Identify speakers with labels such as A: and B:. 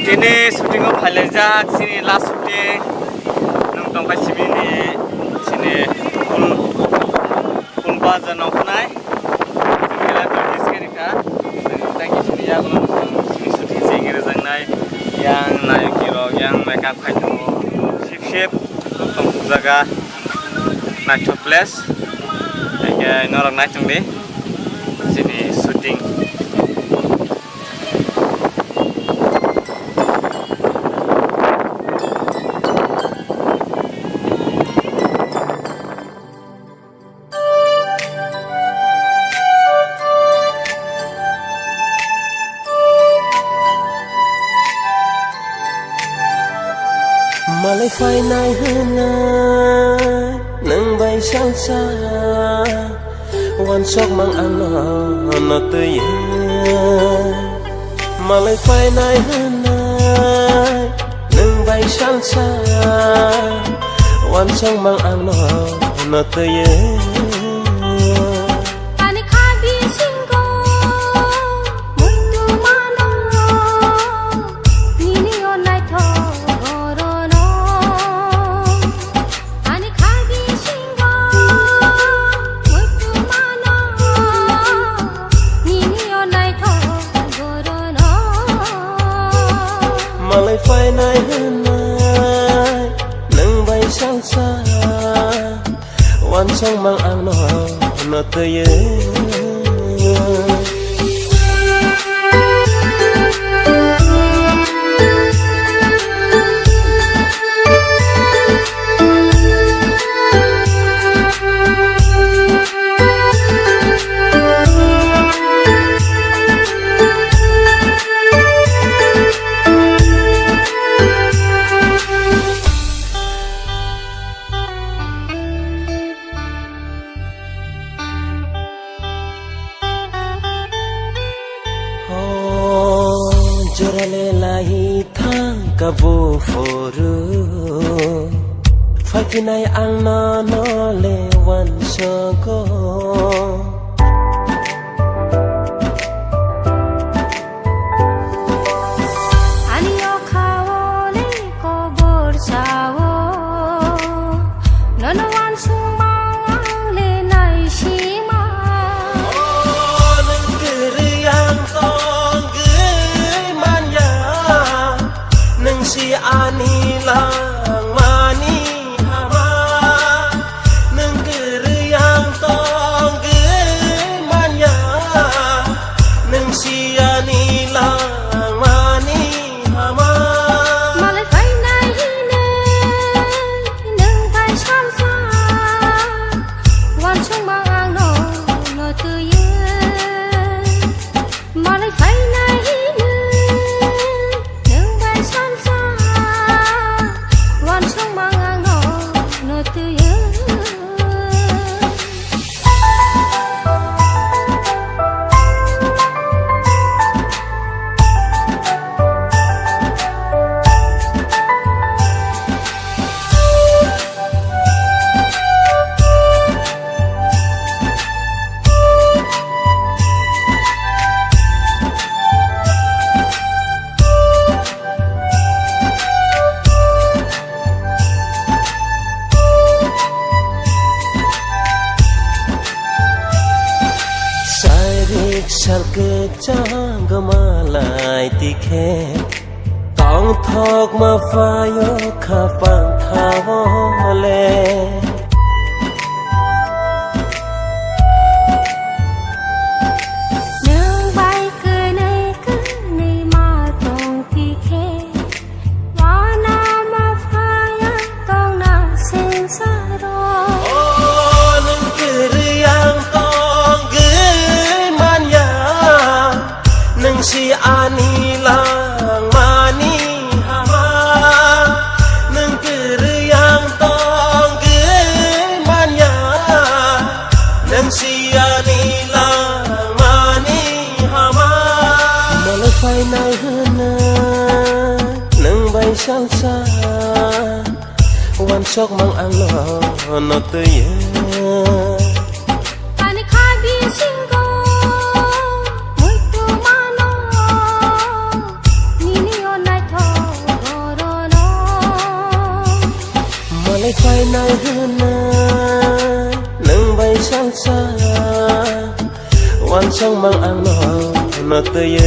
A: Ini syuting of Halejak sini last syuting nung tongkai sini sini pun baza noknai kita tulis kerja tadi sini ya sini syuting sini rezangnai yang naik kilo yang makeup kayu sip tong jaga night place kayak norang night deh sini syuting.
B: Malay phai nai hơn nai nâng bay sang xa wan sok mang ăn nó tươi Malay phai nai hơn nai nâng bay sang xa wan sok mang ăn nó tươi Malay phai nai hơn nai nâng bay sang xa wan sông mang ăn nó tươi Jorale lahi thang kabu foru Phai pinai ang no le wan soko
C: Anio khao le ko bor sao Nono wan sung mang le nai shima
B: Nâng kiri yang tong nâng si ani lang mani hama nâng kiri yang tong manya nâng si ani lang mani hama
C: Malay phai nai nâng phai san sa wan sung mang ang no tươi Malay phai nai wan sung mang ang no tươi
B: Sal ke chang gamalai tikhe tong thok ma fayo kha pang thawole
C: nâng bay cứ này mà tong thì khe wa na ma phaya tong na sen sa ro
B: nâng kiri yang tong nâng si ani lang mani hama nâng kiri yang tong manya nâng si ani lang mani hama Malay phai nai hơn nâng bay sang xa wan sok mang ang nó tươi
C: Ani khai bi singo muito mano ni ni on night
B: phai nay hơn nay nâng bay sang xa wan sông mang ang nó tươi